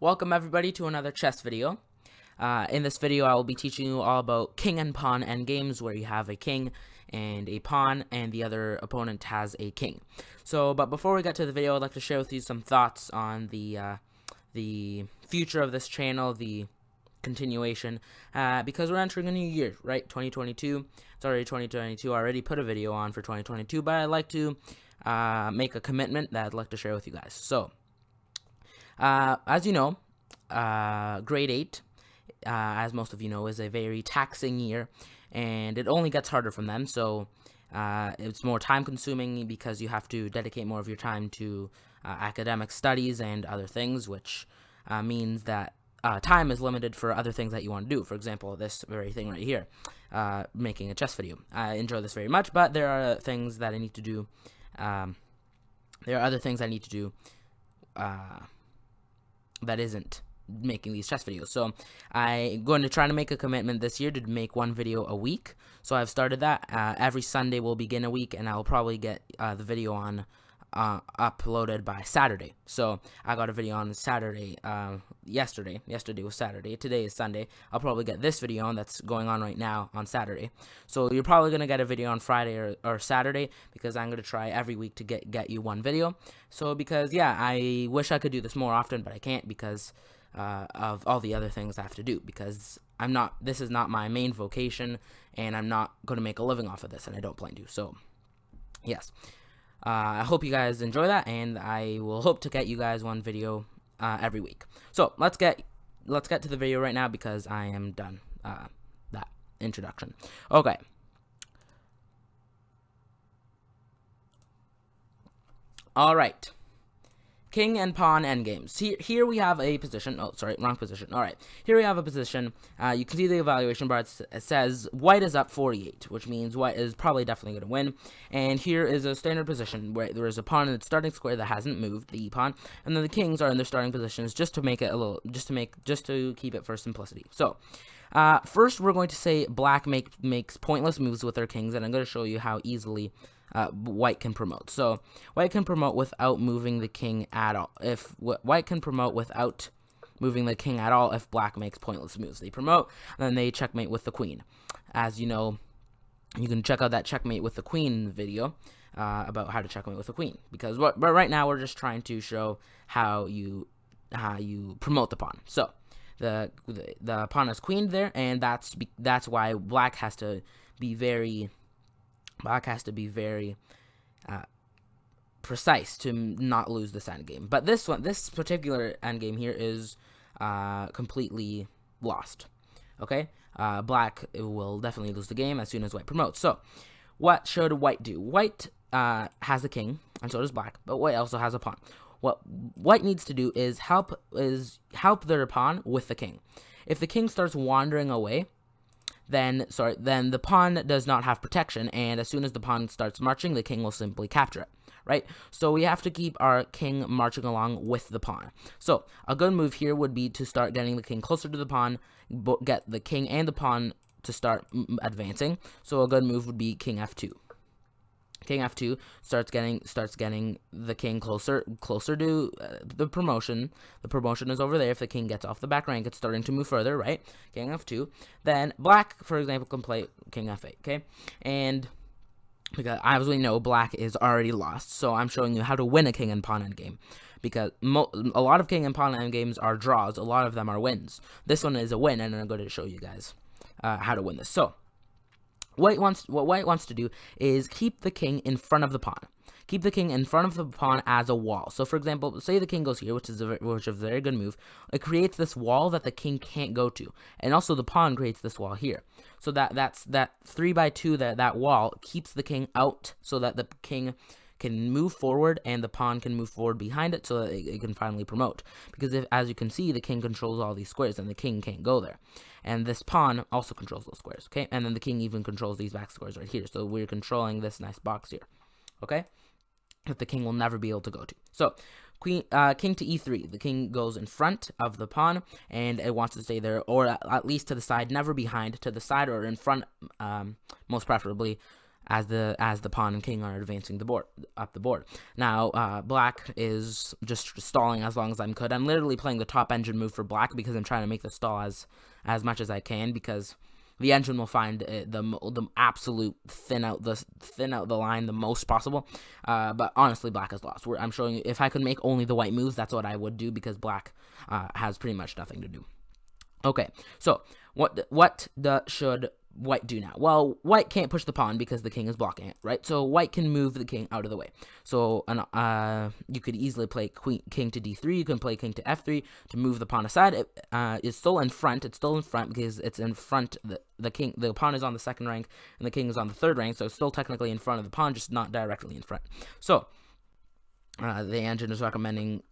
Welcome everybody to another chess video. In this video I will be teaching you all about king and pawn endgames, where you have a king and a pawn and the other opponent has a king. But before we get to the video, I'd like to share with you some thoughts on the future of this channel, the continuation, because we're entering a new year, right? 2022. It's already 2022. I already put a video on for 2022, but I'd like to make a commitment that I'd like to share with you guys. As you know, grade 8, as most of you know, is a very taxing year, and it only gets harder from them. So it's more time consuming because you have to dedicate more of your time to academic studies and other things, which means that time is limited for other things that you want to do. For example, this very thing right here, making a chess video. I enjoy this very much, but there are things that I need to do. There are other things I need to do that isn't making these chess videos. So I'm going to try to make a commitment this year to make one video a week. So I've started that. Every Sunday will begin a week, and I'll probably get the video on uploaded by Saturday. So I got a video on Saturday, yesterday was Saturday, today is Sunday. I'll probably get this video on that's going on right now on Saturday. So you're probably going to get a video on Friday or Saturday, because I'm going to try every week to get you one video. So because yeah, I wish I could do this more often, but I can't because of all the other things I have to do, because this is not my main vocation, and I'm not going to make a living off of this, and I don't plan to. So yes. I hope you guys enjoy that, and I will hope to get you guys one video every week. So let's get to the video right now, because I am done that introduction. Okay. All right. King and pawn endgames. Here we have a position. Oh, sorry, wrong position. All right. Here we have a position. You can see the evaluation bar. It says white is up 48, which means white is probably definitely going to win. And here is a standard position where there is a pawn in its starting square that hasn't moved, the e-pawn, and then the kings are in their starting positions, just to make it just to keep it for simplicity. So, first we're going to say black makes pointless moves with their kings, and I'm going to show you how easily white can promote. So white can promote without moving the king at all. If white can promote without moving the king at all, if black makes pointless moves, they promote, and then they checkmate with the queen. As you know, you can check out that checkmate with the queen video about how to checkmate with the queen, because but right now we're just trying to show how you promote the pawn. So the pawn is queen there, and that's why black has to be very precise to not lose this endgame. But this particular endgame here is completely lost. Okay, black will definitely lose the game as soon as white promotes. So what should white do? White has a king, and so does black, but white also has a pawn. What white needs to do is help their pawn with the king. If the king starts wandering away, then the pawn does not have protection, and as soon as the pawn starts marching, the king will simply capture it, right? So we have to keep our king marching along with the pawn. So a good move here would be to start getting the king closer to the pawn, get the king and the pawn to start advancing. So a good move would be king f2. King f2 starts getting the king closer to the promotion. The promotion is over there. If the king gets off the back rank, it's starting to move further, right? King f2. Then black, for example, can play king f8, okay? And because as we know, black is already lost, so I'm showing you how to win a king and pawn endgame. Because a lot of king and pawn endgames are draws. A lot of them are wins. This one is a win, and I'm going to show you guys how to win this. So what white wants to do is keep the king in front of the pawn. Keep the king in front of the pawn as a wall. So, for example, say the king goes here, which is a very good move. It creates this wall that the king can't go to, and also the pawn creates this wall here. So that's 3x2. That wall keeps the king out, so that the king can move forward and the pawn can move forward behind it, so that it can finally promote. Because as you can see, the king controls all these squares, and the king can't go there. And this pawn also controls those squares, okay? And then the king even controls these back squares right here. So we're controlling this nice box here, okay? That the king will never be able to go to. So king to e3. The king goes in front of the pawn, and it wants to stay there, or at least to the side, never behind, to the side or in front, most preferably, as the pawn and king are advancing the board up the board. Now, black is just stalling as long as I could. I'm literally playing the top engine move for black because I'm trying to make the stall as much as I can, because the engine will find the absolute thin out the line the most possible. But honestly, black is lost. I'm showing you, if I could make only the white moves, that's what I would do, because black has pretty much nothing to do. Okay, so what should white do now? Well, white can't push the pawn because the king is blocking it, right? So white can move the king out of the way. So you could easily play king to d3. You can play king to f3 to move the pawn aside. It's still in front. It's still in front because it's in front. The pawn is on the second rank and the king is on the third rank, so it's still technically in front of the pawn, just not directly in front. So the engine is recommending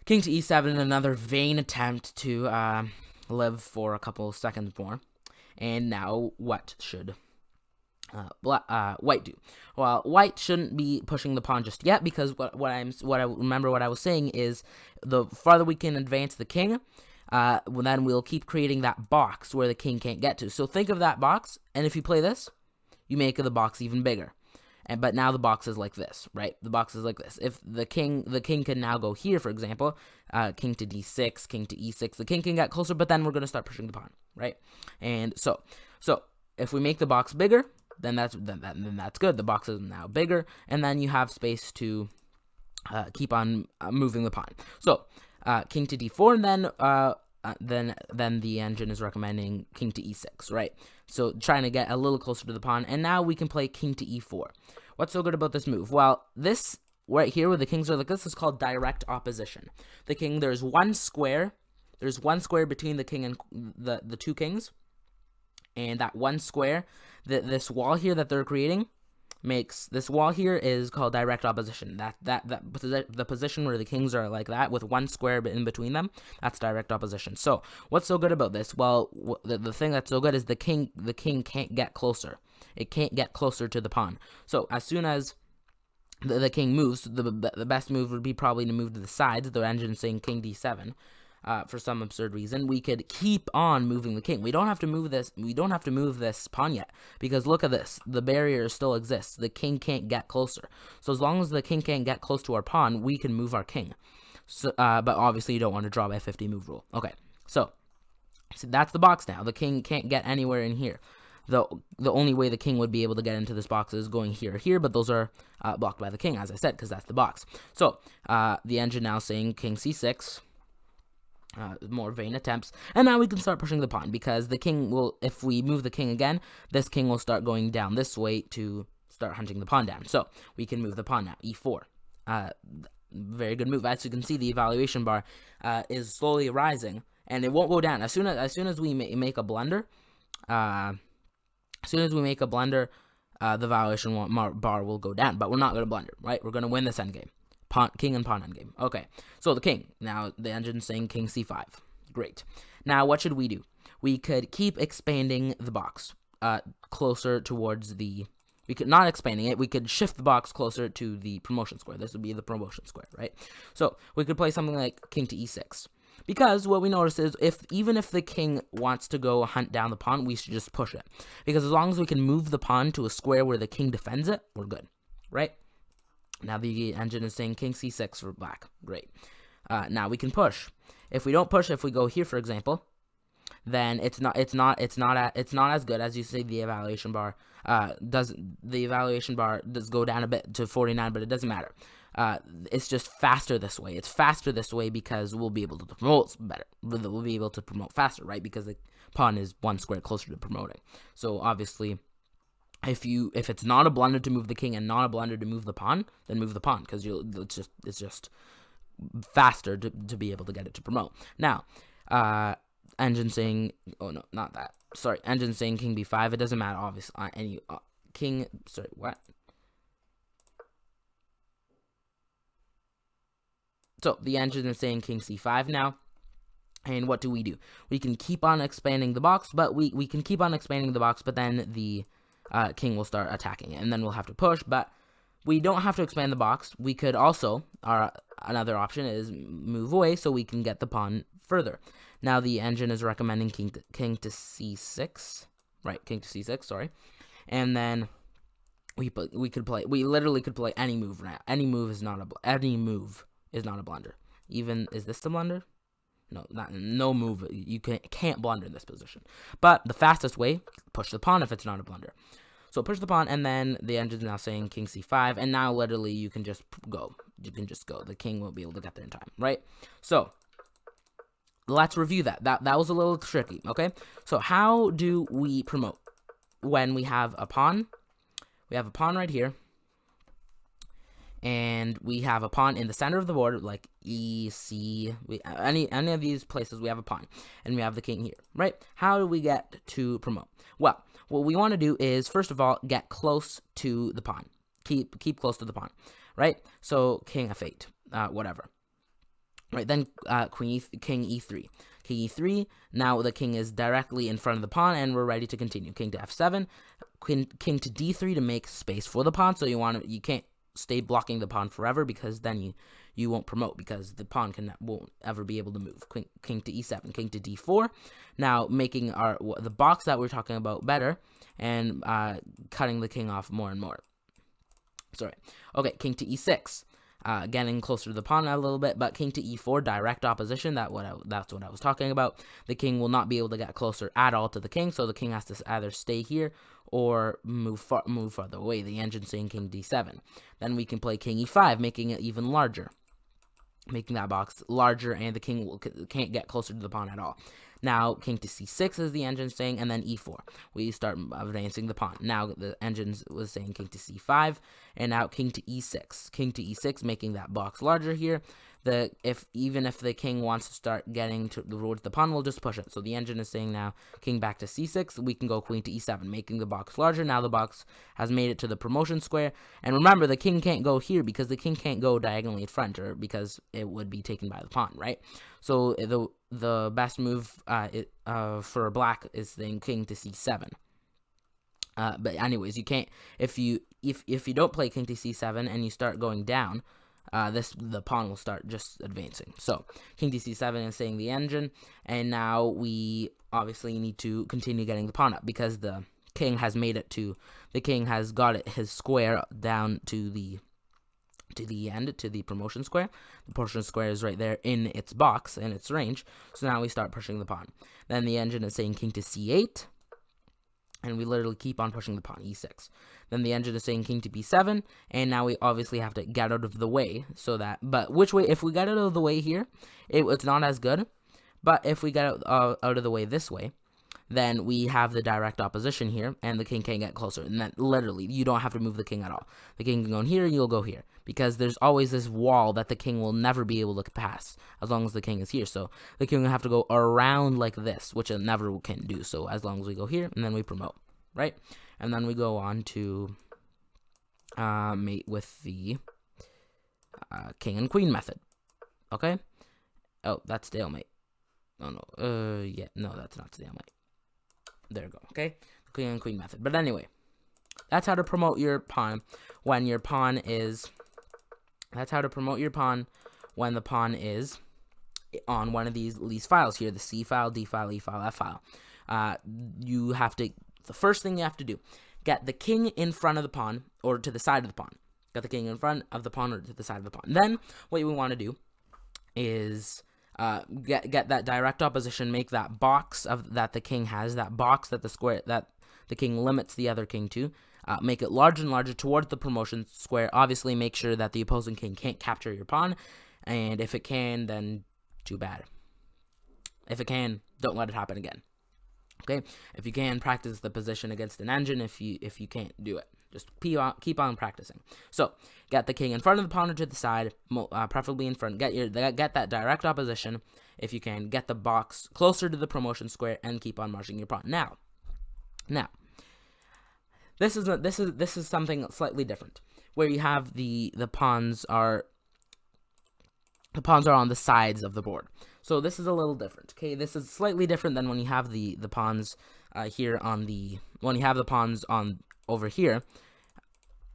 king to e7, another vain attempt to live for a couple seconds more. And now, what should white do? Well, white shouldn't be pushing the pawn just yet, because what I was saying is, the farther we can advance the king, then we'll keep creating that box where the king can't get to. So think of that box, and if you play this, you make the box even bigger. But now the box is like this, right? The box is like this. If the king can now go here, for example, king to d6, king to e6. The king can get closer, but then we're going to start pushing the pawn, right? And so if we make the box bigger, then that's good. The box is now bigger, and then you have space to keep on moving the pawn. So king to d4, and then the engine is recommending king to e6, right? So trying to get a little closer to the pawn, and now we can play king to e4. What's so good about this move? Well, this right here where the kings are like this is called direct opposition. The king, there's one square between the king and the two kings, and that one square, this wall here that they're creating, makes this wall here is called direct opposition. The position where the kings are like that with one square in between them, that's direct opposition. So what's so good about this? Well, the thing that's so good is the king can't get closer. It can't get closer to the pawn. So as soon as the king moves, the best move would be probably to move to the sides. The engine is saying king d7. For some absurd reason, we could keep on moving the king. We don't have to move this. We don't have to move this pawn yet, because look at this. The barrier still exists. The king can't get closer. So as long as the king can't get close to our pawn, we can move our king. So, but obviously you don't want to draw by 50 move rule. Okay, so that's the box now. The king can't get anywhere in here. The only way the king would be able to get into this box is going here or here, but those are blocked by the king, as I said, because that's the box. So the engine now saying king c6. More vain attempts, and now we can start pushing the pawn, because the king will, if we move the king again, this king will start going down this way to start hunting the pawn down. So we can move the pawn now, e4. Very good move. As you can see, the evaluation bar is slowly rising, and it won't go down. As soon as we make a blunder, the evaluation bar will go down. But we're not going to blunder, right? We're going to win this endgame. King and pawn endgame. Okay, so the king. Now the engine's saying king c5. Great. Now what should we do? We could keep expanding the box closer towards the... We could not expanding it. We could shift the box closer to the promotion square. This would be the promotion square, right? So we could play something like king to e6. Because what we notice is, even if the king wants to go hunt down the pawn, we should just push it. Because as long as we can move the pawn to a square where the king defends it, we're good, right? Now the engine is saying king c6 for black. Great. Now we can push. If we don't push, if we go here, for example, then it's not as good. As you see, the evaluation bar does go down a bit to 49, but it doesn't matter. It's just faster this way. It's faster this way because we'll be able to promote better. We'll be able to promote faster, right? Because the pawn is one square closer to promoting. So obviously, if it's not a blunder to move the king and not a blunder to move the pawn, then move the pawn, because it's just faster to be able to get it to promote. Now, engine saying, oh no, not that. Sorry, engine saying king b5. It doesn't matter, obviously. King. Sorry, what? So the engine is saying king c5 now. And what do? We can keep on expanding the box, but we can keep on expanding the box, but then the king will start attacking it, and then we'll have to push. But we don't have to expand the box. We could also, another option is move away so we can get the pawn further. Now the engine is recommending king to c6, right? King to c6, sorry. and then we literally could play any move now. Any move is not a blunder. Even, is this the blunder? No move. You can't blunder in this position. But the fastest way, push the pawn if it's not a blunder. So push the pawn, and then the engine's now saying king c5, and now literally you can just go. The king won't be able to get there in time, right? So let's review that. That was a little tricky, okay? So how do we promote when we have a pawn? We have a pawn right here, and we have a pawn in the center of the board, like E, C, any of these places we have a pawn, and we have the king here, right? How do we get to promote? Well, what we want to do is, first of all, get close to the pawn. Keep close to the pawn, right? So king f8, whatever. Right, then king e3. King e3, now the king is directly in front of the pawn, and we're ready to continue. King to f7, king to d3 to make space for the pawn, so you can't stay blocking the pawn forever, because then you won't promote, because the pawn won't ever be able to move. King to e7, king to d4, now making the box that we're talking about better, and cutting the king off more and more. Sorry. Okay, king to e6. Getting closer to the pawn a little bit, but king to e4, direct opposition. That's what I was talking about. The king will not be able to get closer at all to the king, so the king has to either stay here or move farther away. The engine's saying king d7. Then we can play king e5, making it even larger, making that box larger, and the king can't get closer to the pawn at all. Now, king to c6 is the engine saying, and then e4. We start advancing the pawn. Now, the engine was saying king to c5, and now king to e6. King to e6, making that box larger here. Even if the king wants to start getting towards the pawn, we'll just push it. So the engine is saying now king back to c6. We can go queen to e7, making the box larger. Now the box has made it to the promotion square. And remember, the king can't go here, because the king can't go diagonally in front, or because it would be taken by the pawn, right? So the best move for black is saying king to c7. But anyways, you can't, if you don't play king to c7 and you start going down, the pawn will start just advancing. So king to c7 is saying the engine, and now we obviously need to continue getting the pawn up, because the king has got his square down to the end, to the promotion square. The promotion square is right there in its box, in its range. So now we start pushing the pawn. Then the engine is saying king to c8, and we literally keep on pushing the pawn, e6. Then the engine is saying king to b7, and now we obviously have to get out of the way, but which way, if we get out of the way here, it's not as good, but if we get out of the way this way, then we have the direct opposition here, and the king can't get closer, and then literally, you don't have to move the king at all. The king can go in here, and you'll go here, because there's always this wall that the king will never be able to pass, as long as the king is here. So the king will have to go around like this, which it never can do. So as long as we go here, and then we promote, right? And then we go on to mate with the king and queen method, okay? Oh, that's stalemate. Oh, no. Yeah, no, that's not stalemate. There we go, okay? The king and queen method. But anyway, that's how to promote your pawn when your pawn is... That's how to promote your pawn when the pawn is on one of these files here, the C file, D file, E file, F file. The first thing you have to do, get the king in front of the pawn, or to the side of the pawn. Get the king in front of the pawn, or to the side of the pawn. Then, what we want to do is... get that direct opposition, make that box that the king has, that box that the king limits the other king to, make it larger and larger towards the promotion square. Obviously, make sure that the opposing king can't capture your pawn, and if it can, then too bad. If it can, don't let it happen again. Okay, if you can, practice the position against an engine. If you can't do it, just keep on practicing. So get the king in front of the pawn, or to the side, preferably in front. Get that direct opposition if you can. Get the box closer to the promotion square, and keep on marching your pawn. Now, this is something slightly different, where you have the pawns are on the sides of the board. So this is a little different. Okay, this is slightly different than when you have the pawns here on the pawns over here.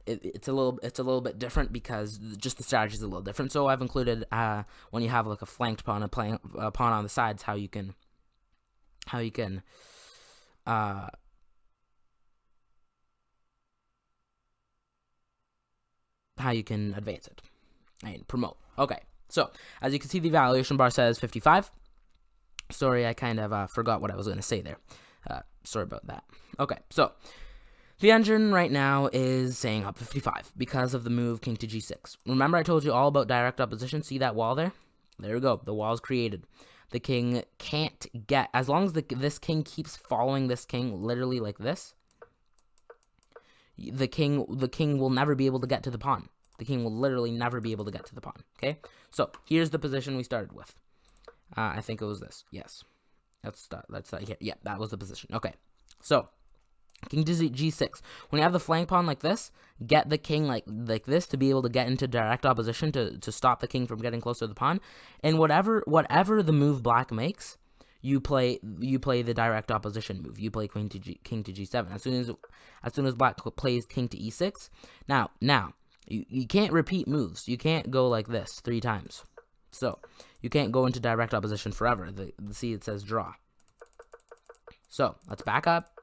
It's a little bit different, because just the strategy is a little different. So I've included when you have like a flanked pawn, a pawn on the sides, how you can, advance it and promote. Okay, so as you can see, the evaluation bar says 55. Sorry, I kind of forgot what I was going to say there. Sorry about that. Okay, so the engine right now is saying up 55 because of the move king to g6. Remember I told you all about direct opposition? See that wall there? There we go. The wall is created. The king can't get, as long as this king keeps following this king literally like this, the king will never be able to get to the pawn. The king will literally never be able to get to the pawn. Okay, so here's the position we started with. I think it was this. Yes, let's start here. Yeah, that was the position. Okay, so king to g6. When you have the flank pawn like this, get the king like this to be able to get into direct opposition to stop the king from getting closer to the pawn. And whatever the move black makes, you play the direct opposition move. You play king to g7. As soon as black plays king to e6, now you can't repeat moves. You can't go like this 3 times. So you can't go into direct opposition forever. See, it says draw. So let's back up.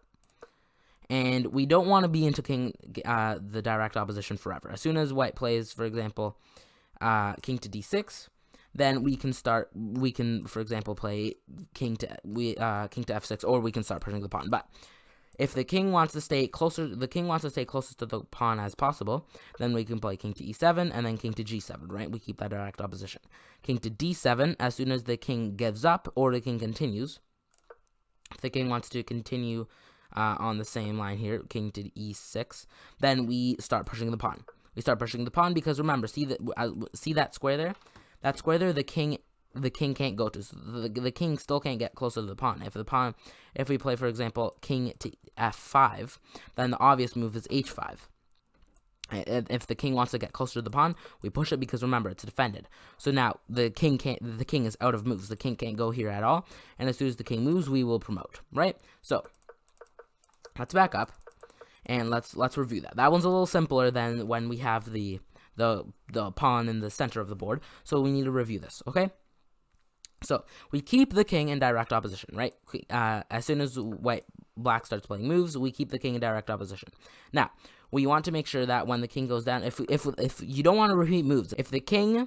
And we don't want to be into the direct opposition forever. As soon as white plays, for example, king to d6, then we can, for example, play king to f6, or we can start pushing the pawn. But if the king wants to stay closer, closest to the pawn as possible, then we can play king to e7 and then king to g7, right? We keep that direct opposition. King to d7, as soon as the king gives up or the king continues. If the king wants to continue on the same line here, king to e6, then we start pushing the pawn. We start pushing the pawn because remember, see that square there? That square there, the king can't go to. So the king still can't get closer to the pawn. If we play, for example, king to f5, then the obvious move is h5. If the king wants to get closer to the pawn, we push it because remember it's defended. So now the king is out of moves. The king can't go here at all. And as soon as the king moves, we will promote, right? So let's back up and let's review that. That one's a little simpler than when we have the pawn in the center of the board. So we need to review this, okay? So we keep the king in direct opposition, right? As soon as black starts playing moves, we keep the king in direct opposition. Now we want to make sure that when the king goes down, if you don't want to repeat moves, if the king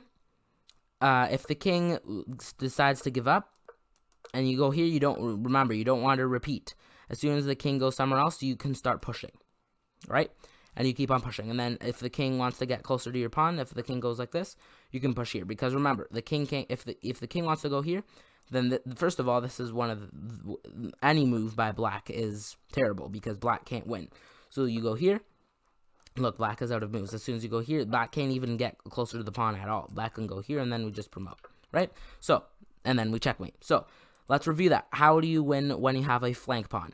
decides to give up and you go here, you don't want to repeat. As soon as the king goes somewhere else, you can start pushing, right? And you keep on pushing. And then if the king wants to get closer to your pawn, if the king goes like this, you can push here. Because remember, the king can't. If the king wants to go here, then first of all, this is one of any move by black is terrible because black can't win. So you go here. Look, black is out of moves. As soon as you go here, black can't even get closer to the pawn at all. Black can go here, and then we just promote, right? So, and then we checkmate. So let's review that. How do you win when you have a flank pawn?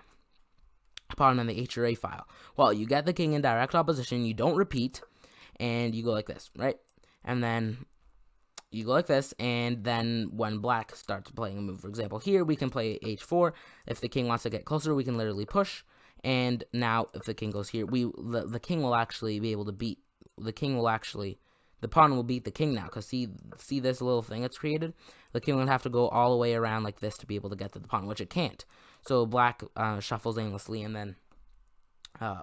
Pawn in the H or A file. Well, you get the king in direct opposition, you don't repeat, and you go like this, right? And then you go like this, and then when black starts playing a move, for example, here we can play H4. If the king wants to get closer, we can literally push. And now if the king goes here, the king will actually be able to beat. The pawn will beat the king now, because see this little thing it's created? The king would have to go all the way around like this to be able to get to the pawn, which it can't. So black shuffles aimlessly, and then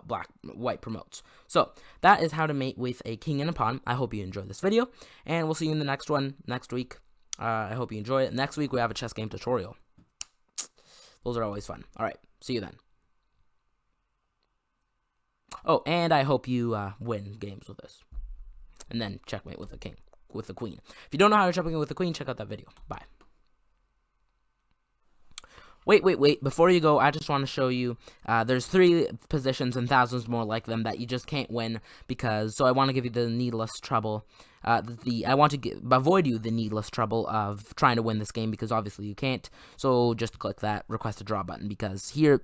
white promotes. So that is how to mate with a king and a pawn. I hope you enjoyed this video, and we'll see you in the next one next week. I hope you enjoy it. Next week we have a chess game tutorial. Those are always fun. All right, see you then. Oh, and I hope you win games with this. And then checkmate with the queen. If you don't know how to checkmate with the queen, check out that video. Bye. Wait. Before you go, I just want to show you, there's 3 positions and thousands more like them that you just can't win so I want to give you the needless trouble. I want to avoid you the needless trouble of trying to win this game because obviously you can't. So just click that request a draw button because here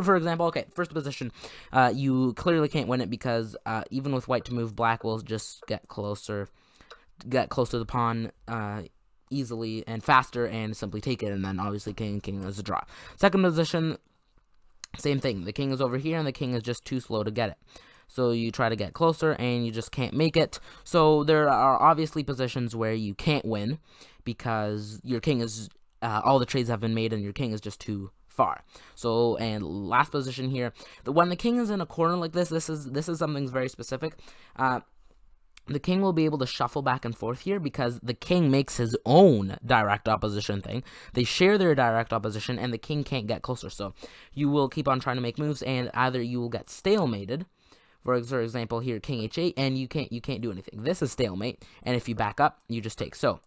for example, okay, first position, you clearly can't win it because even with white to move, black will just get closer to the pawn easily and faster and simply take it, and then obviously king is a draw. Second position, same thing. The king is over here and the king is just too slow to get it. So you try to get closer and you just can't make it. So there are obviously positions where you can't win because your king is all the trades have been made and your king is just too far. So, and last position here, when the king is in a corner like this is something very specific. the king will be able to shuffle back and forth here because the king makes his own direct opposition thing. They share their direct opposition, and the king can't get closer. So you will keep on trying to make moves, and either you will get stalemated. For example, here king h8, and you can't do anything. This is stalemate, and if you back up, you just take. So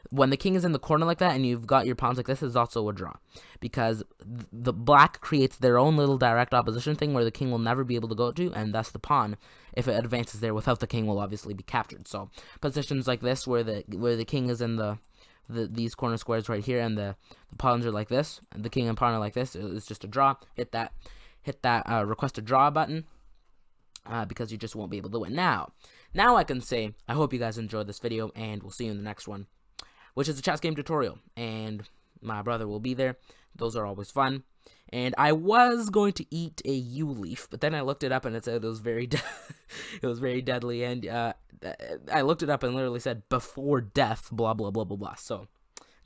when the king is in the corner like that and you've got your pawns like this, is also a draw, because the black creates their own little direct opposition thing where the king will never be able to go to, and thus the pawn, if it advances there without the king, will obviously be captured. So positions like this where the king is in these corner squares right here, and the pawns are like this, and the king and pawn are like this, it's just a draw. Hit that request a draw button, because you just won't be able to win. Now I can say, I hope you guys enjoyed this video, and we'll see you in the next one, which is a chess game tutorial, and my brother will be there. Those are always fun. And I was going to eat a yew leaf, but then I looked it up, and it said it was very it was very deadly, and I looked it up and literally said before death, blah blah blah blah blah. So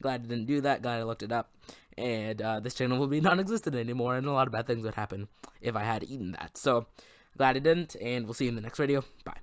glad I didn't do that. Glad I looked it up, and this channel will be non-existent anymore, and a lot of bad things would happen if I had eaten that. So glad I didn't, and we'll see you in the next video. Bye.